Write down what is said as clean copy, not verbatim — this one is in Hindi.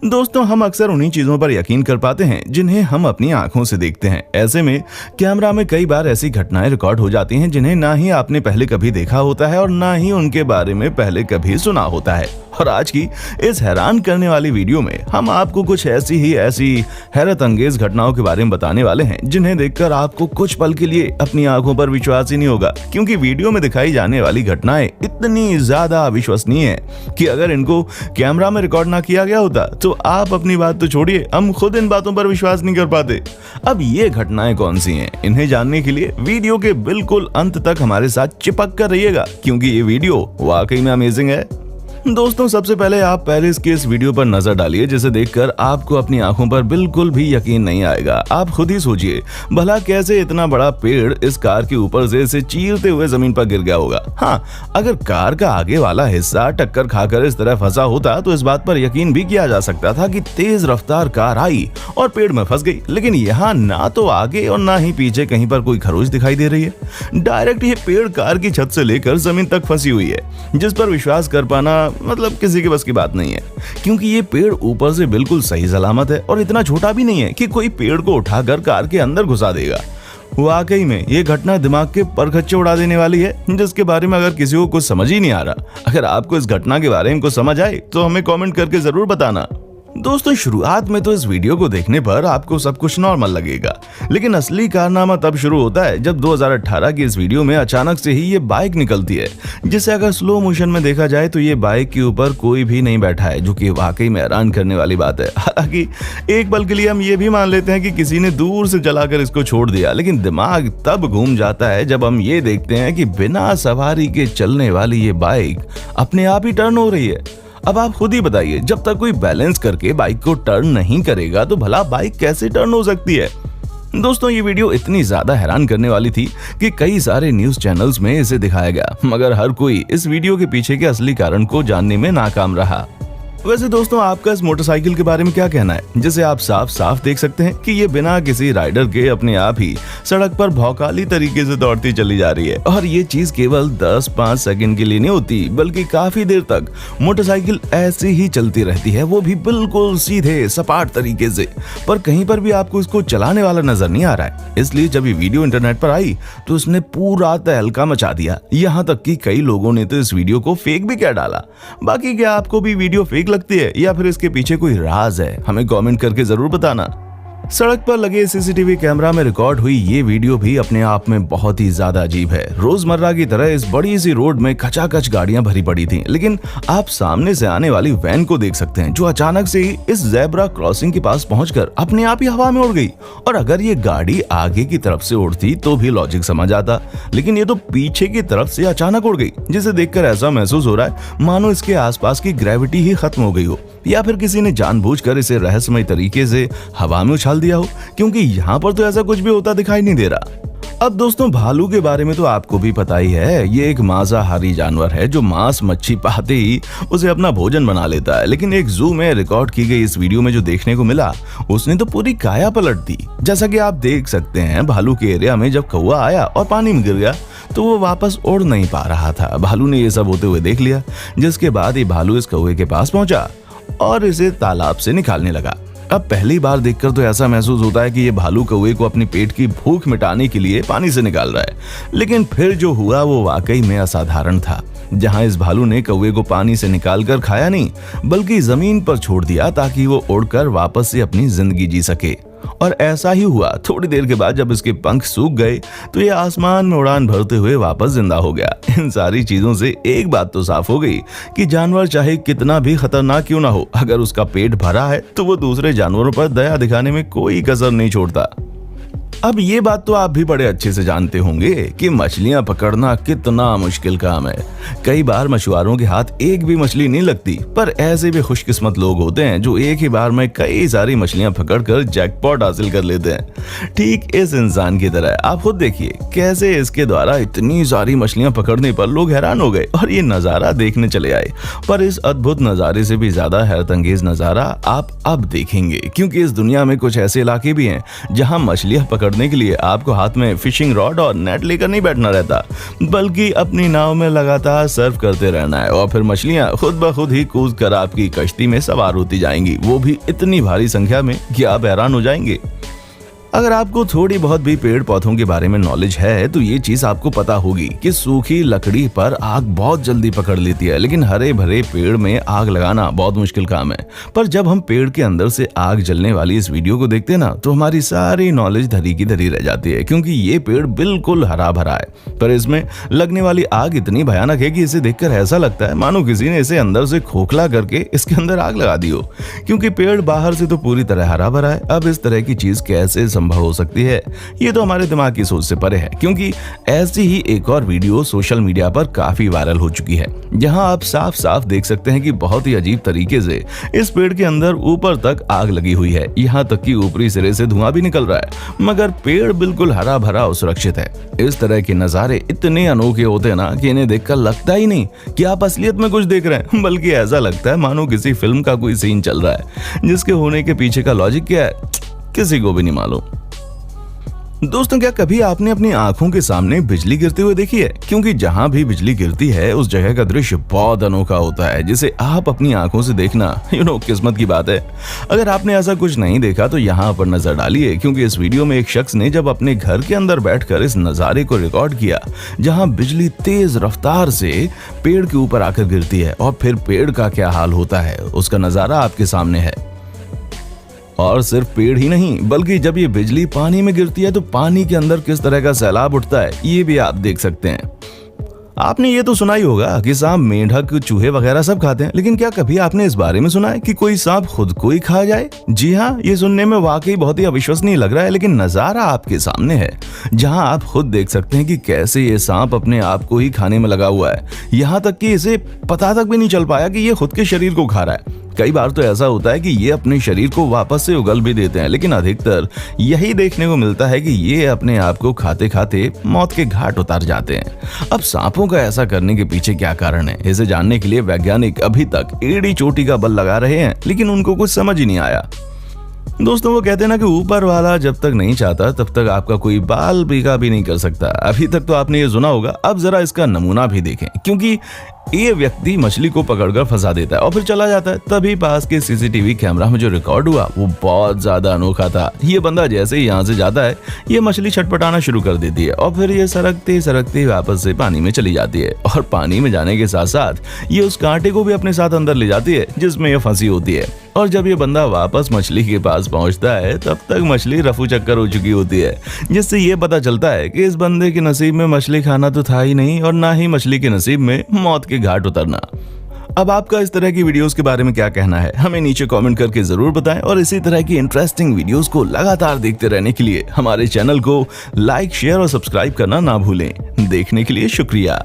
दोस्तों, हम अक्सर उन्हीं चीजों पर यकीन कर पाते हैं जिन्हें हम अपनी आंखों से देखते हैं। ऐसे में कैमरा में कई बार ऐसी घटनाएं रिकॉर्ड हो जाती हैं जिन्हें ना ही आपने पहले कभी देखा होता है और ना ही उनके बारे में पहले कभी सुना होता है। और आज की इस हैरान करने वाली वीडियो में हम आपको कुछ ऐसी हैरत अंगेज घटनाओं के बारे में बताने वाले हैं जिन्हें देखकर आपको कुछ पल के लिए अपनी आंखों पर विश्वास ही नहीं होगा, क्योंकि वीडियो में दिखाई जाने वाली घटनाएं इतनी ज्यादा अविश्वसनीय है कि अगर इनको कैमरा में रिकॉर्ड ना किया गया होता तो आप अपनी बात तो छोड़िए, हम खुद इन बातों पर विश्वास नहीं कर पाते। अब ये घटनाएं कौन सी हैं, इन्हें जानने के लिए वीडियो के बिल्कुल अंत तक हमारे साथ चिपक कर रहिएगा, क्योंकि ये वीडियो वाकई में अमेजिंग है। दोस्तों, सबसे पहले आप पेरिस के इस वीडियो पर नजर डालिए, जिसे देखकर आपको अपनी आंखों पर बिल्कुल भी यकीन नहीं आएगा। आप खुद ही सोचिए, भला कैसे इतना बड़ा पेड़ इस कार के ऊपर से इसे चीरते हुए जमीन पर गिर गया होगा। हाँ, अगर कार का आगे वाला हिस्सा टक्कर खाकर इस तरह फंसा होता तो इस बात पर यकीन भी किया जा सकता था कि तेज रफ्तार कार आई और पेड़ में फंस गई। लेकिन यहाँ ना तो आगे और ना ही पीछे कहीं पर कोई खरोच दिखाई दे रही है। डायरेक्ट ये पेड़ कार की छत से लेकर जमीन तक फंसी हुई है, जिस पर विश्वास कर पाना मतलब किसी के बस की बात नहीं है, क्योंकि ये पेड़ ऊपर से बिल्कुल सही सलामत है और इतना छोटा भी नहीं है कि कोई पेड़ को उठाकर कार के अंदर घुसा देगा। वाकई में ये घटना दिमाग के परखच्चे उड़ा देने वाली है, जिसके बारे में अगर किसी को कुछ समझ ही नहीं आ रहा। अगर आपको इस घटना के बारे में कुछ समझ आए तो हमें कमेंट करके जरूर बताना। दोस्तों, शुरुआत में तो इस वीडियो को देखने पर आपको सब कुछ नॉर्मल लगेगा, लेकिन असली कारनामा तब शुरू होता है जब 2018 की इस वीडियो में अचानक से ही ये बाइक निकलती है, जिसे अगर स्लो मोशन में देखा जाए तो ये बाइक के ऊपर कोई भी नहीं बैठा है, जो कि वाकई में हैरान करने वाली बात है। हालांकि एक पल के लिए हम ये भी मान लेते हैं कि किसी ने दूर से चलाकर इसको छोड़ दिया, लेकिन दिमाग तब घूम जाता है जब हम ये देखते हैं कि बिना सवारी के चलने वाली ये बाइक अपने आप ही टर्न हो रही है। अब आप खुद ही बताइए, जब तक कोई बैलेंस करके बाइक को टर्न नहीं करेगा तो भला बाइक कैसे टर्न हो सकती है। दोस्तों, ये वीडियो इतनी ज्यादा हैरान करने वाली थी कि कई सारे न्यूज चैनल्स में इसे दिखाया गया, मगर हर कोई इस वीडियो के पीछे के असली कारण को जानने में नाकाम रहा। वैसे दोस्तों, आपका इस मोटरसाइकिल के बारे में क्या कहना है, जिसे आप साफ साफ देख सकते हैं कि ये बिना किसी राइडर के अपने आप ही सड़क पर भौकाली तरीके से दौड़ती चली जा रही है। और ये चीज केवल 10-5 सेकंड के लिए नहीं होती, बल्कि काफी देर तक मोटरसाइकिल ऐसे ही चलती रहती है, वो भी बिल्कुल सीधे सपाट तरीके से। पर कहीं पर भी आपको इसको चलाने वाला नजर नहीं आ रहा है। इसलिए जब ये वीडियो इंटरनेट पर आई तो इसने पूरा तहलका मचा दिया। यहाँ तक कि कई लोगों ने तो इस वीडियो को फेक भी कह डाला। बाकी क्या आपको भी वीडियो फेक लगती है या फिर इसके पीछे कोई राज है, हमें कमेंट करके जरूर बताना। सड़क पर लगे सीसीटीवी कैमरा में रिकॉर्ड हुई ये वीडियो भी अपने आप में बहुत ही ज्यादा अजीब है। रोजमर्रा की तरह इस बड़ी सी रोड में खचाखच गाड़ियां भरी पड़ी थीं, लेकिन आप सामने से आने वाली वैन को देख सकते हैं, जो अचानक से ही इस ज़ेब्रा क्रॉसिंग के पास पहुंचकर अपने आप ही हवा में उड़ गई। और अगर ये गाड़ी आगे की तरफ से उड़ती तो भी लॉजिक समझ आता, लेकिन ये तो पीछे की तरफ से अचानक उड़ गई, जिसे देखकर ऐसा महसूस हो रहा है मानो इसके आसपास की ग्रेविटी ही खत्म हो गई हो, या फिर किसी ने जानबूझकर इसे रहस्यमय तरीके से हवा में उछाल दिया हो, क्योंकि यहाँ पर तो ऐसा कुछ भी होता दिखाई नहीं दे रहा। अब दोस्तों, भालू के बारे में तो आपको भी पता ही है। ये एक मांसाहारी जानवर है जो मांस मच्छी पाते ही उसे अपना भोजन बना लेता है। लेकिन एक जू में रिकॉर्ड की गई इस वीडियो में जो देखने को मिला, उसने तो पूरी काया पलट दी। जैसा कि आप देख सकते हैं, भालू के एरिया में जब कौवा आया और पानी में गिर गया तो वो वापस उड़ नहीं पा रहा था। भालू ने ये सब होते हुए देख लिया, जिसके बाद ये भालू इस कौवे के पास पहुंचा और इसे तालाब से निकालने लगा। अब पहली बार देखकर तो ऐसा महसूस होता है कि ये भालू कौवे को अपनी पेट की भूख मिटाने के लिए पानी से निकाल रहा है, लेकिन फिर जो हुआ वो वाकई में असाधारण था। जहां इस भालू ने कौवे को पानी से निकालकर खाया नहीं, बल्कि जमीन पर छोड़ दिया ताकि वो उड़कर वापस से अपनी जिंदगी जी सके। और ऐसा ही हुआ। थोड़ी देर के बाद जब इसके पंख सूख गए तो ये आसमान में उड़ान भरते हुए वापस जिंदा हो गया। इन सारी चीजों से एक बात तो साफ हो गई कि जानवर चाहे कितना भी खतरनाक क्यों ना हो, अगर उसका पेट भरा है तो वो दूसरे जानवरों पर दया दिखाने में कोई कसर नहीं छोड़ता। अब ये बात तो आप भी बड़े अच्छे से जानते होंगे कि मछलियां पकड़ना कितना मुश्किल काम है। कई बार मछुआरों के हाथ एक भी मछली नहीं लगती, पर ऐसे भी खुशकिस्मत लोग होते हैं जो एक ही बार में कई सारी मछलियां पकड़कर जैकपॉट हासिल कर लेते हैं। ठीक इस इंसान की तरह आप खुद देखिए कैसे इसके द्वारा इतनी सारी मछलियां पकड़ने पर लोग हैरान हो गए और ये नजारा देखने चले आए। पर इस अद्भुत नजारे से भी ज्यादा हैरत अंगेज नजारा आप अब देखेंगे, क्योंकि इस दुनिया में कुछ ऐसे इलाके भी हैं जहाँ मछलियां पकड़ने के लिए आपको हाथ में फिशिंग रॉड और नेट लेकर नहीं बैठना रहता, बल्कि अपनी नाव में लगातार सर्फ करते रहना है और फिर मछलियां खुद ब खुद ही कूद कर आपकी कश्ती में सवार होती जाएंगी, वो भी इतनी भारी संख्या में कि आप हैरान हो जाएंगे। अगर आपको थोड़ी बहुत भी पेड़ पौधों के बारे में नॉलेज है तो ये चीज आपको पता होगी कि सूखी लकड़ी पर आग बहुत जल्दी पकड़ लेती है, लेकिन हरे भरे पेड़ में आग लगाना बहुत मुश्किल काम है। पर जब हम पेड़ के अंदर से आग जलने वाली इस वीडियो को देखते हैं ना, तो हमारी सारी नॉलेज धरी की धरी रह जाती है, क्योंकि ये पेड़ बिल्कुल हरा भरा है, पर इसमें लगने वाली आग इतनी भयानक है कि इसे देखकर ऐसा लगता है मानो किसी ने इसे अंदर से खोखला करके इसके अंदर आग लगा दी हो, क्योंकि पेड़ बाहर से तो पूरी तरह हरा भरा है। अब इस तरह की चीज कैसे संभव हो सकती है, ये तो हमारे दिमाग की सोच से परे है, क्योंकि ऐसी ही एक और वीडियो सोशल मीडिया पर काफी वायरल हो चुकी है, जहां आप साफ साफ देख सकते हैं कि बहुत ही अजीब तरीके से इस पेड़ के अंदर ऊपर तक आग लगी हुई है, यहां तक कि ऊपरी सिरे से धुआं भी निकल रहा है, मगर पेड़ बिल्कुल हरा भरा और सुरक्षित है। इस तरह के नजारे इतने अनोखे होते हैं ना कि इन्हें देखकर लगता ही नहीं कि आप असलियत में कुछ देख रहे हैं, बल्कि ऐसा लगता है मानो किसी फिल्म का कोई सीन चल रहा है, जिसके होने के पीछे का लॉजिक क्या है किसी को भी नहीं मालूम। दोस्तों, क्या कभी आपने अपनी आंखों के सामने बिजली गिरते हुए देखी है? क्योंकि जहां भी बिजली गिरती है उस जगह का दृश्य बहुत अनोखा होता है, जिसे आप अपनी आंखों से देखना किस्मत की बात है। अगर आपने ऐसा कुछ नहीं देखा तो यहाँ पर नजर डालिए, क्योंकि इस वीडियो में एक शख्स ने जब अपने घर के अंदर बैठकर इस नजारे को रिकॉर्ड किया, जहां बिजली तेज रफ्तार से पेड़ के ऊपर आकर गिरती है और फिर पेड़ का क्या हाल होता है उसका नजारा आपके सामने है। और सिर्फ पेड़ ही नहीं, बल्कि जब ये बिजली पानी में गिरती है तो पानी के अंदर किस तरह का सैलाब उठता है ये भी आप देख सकते हैं। आपने ये तो सुना ही होगा कि सांप, मेंढक, चूहे वगैरह सब खाते हैं, लेकिन क्या कभी आपने इस बारे में सुना है कि कोई सांप खुद को ही खा जाए? जी हाँ, ये सुनने में वाकई बहुत ही अविश्वसनीय लग रहा है, लेकिन नजारा आपके सामने है, जहां आप खुद देख सकते हैं कि कैसे ये सांप अपने आप को ही खाने में लगा हुआ है, यहाँ तक कि इसे पता तक भी नहीं चल पाया कि ये खुद के शरीर को खा रहा है। कई बार तो ऐसा होता है कि ये अपने शरीर को वापस से उगल भी देते हैं, लेकिन अधिकतर यही देखने को मिलता है कि ये अपने आप को खाते खाते मौत के घाट उतार जाते हैं। अब सांपों का ऐसा करने के पीछे क्या कारण है, इसे जानने के लिए वैज्ञानिक अभी तक एड़ी चोटी का बल लगा रहे हैं, लेकिन उनको कुछ समझ ही नहीं आया। दोस्तों, वो कहते हैं ना कि ऊपर वाला जब तक नहीं चाहता तब तक आपका कोई बाल बीघा भी नहीं कर सकता। अभी तक तो आपने ये सुना होगा, अब जरा इसका नमूना भी देखें, क्योंकि ये व्यक्ति मछली को पकड़कर फंसा देता है और फिर चला जाता है। तभी पास के सीसीटीवी कैमरा में जो रिकॉर्ड हुआ वो बहुत ज्यादा अनोखा था। ये बंदा जैसे ही यहाँ से जाता है, ये मछली छटपटाना शुरू कर देती है और फिर ये सरकते सरकते वापस से पानी में चली जाती है, और पानी में जाने के साथ साथ ये उस कांटे को भी अपने साथ अंदर ले जाती है जिसमें ये फंसी होती है। और जब ये बंदा वापस मछली के पास पहुंचता है, तब तक मछली रफू चक्कर हो चुकी होती है, जिससे ये पता चलता है कि इस बंदे के नसीब में मछली खाना तो था ही नहीं, और ना ही मछली के नसीब में मौत के घाट उतरना। अब आपका इस तरह की वीडियोस के बारे में क्या कहना है, हमें नीचे कमेंट करके जरूर बताएं, और इसी तरह की इंटरेस्टिंग वीडियोस को लगातार देखते रहने के लिए हमारे चैनल को लाइक, शेयर और सब्सक्राइब करना ना भूलें। देखने के लिए शुक्रिया।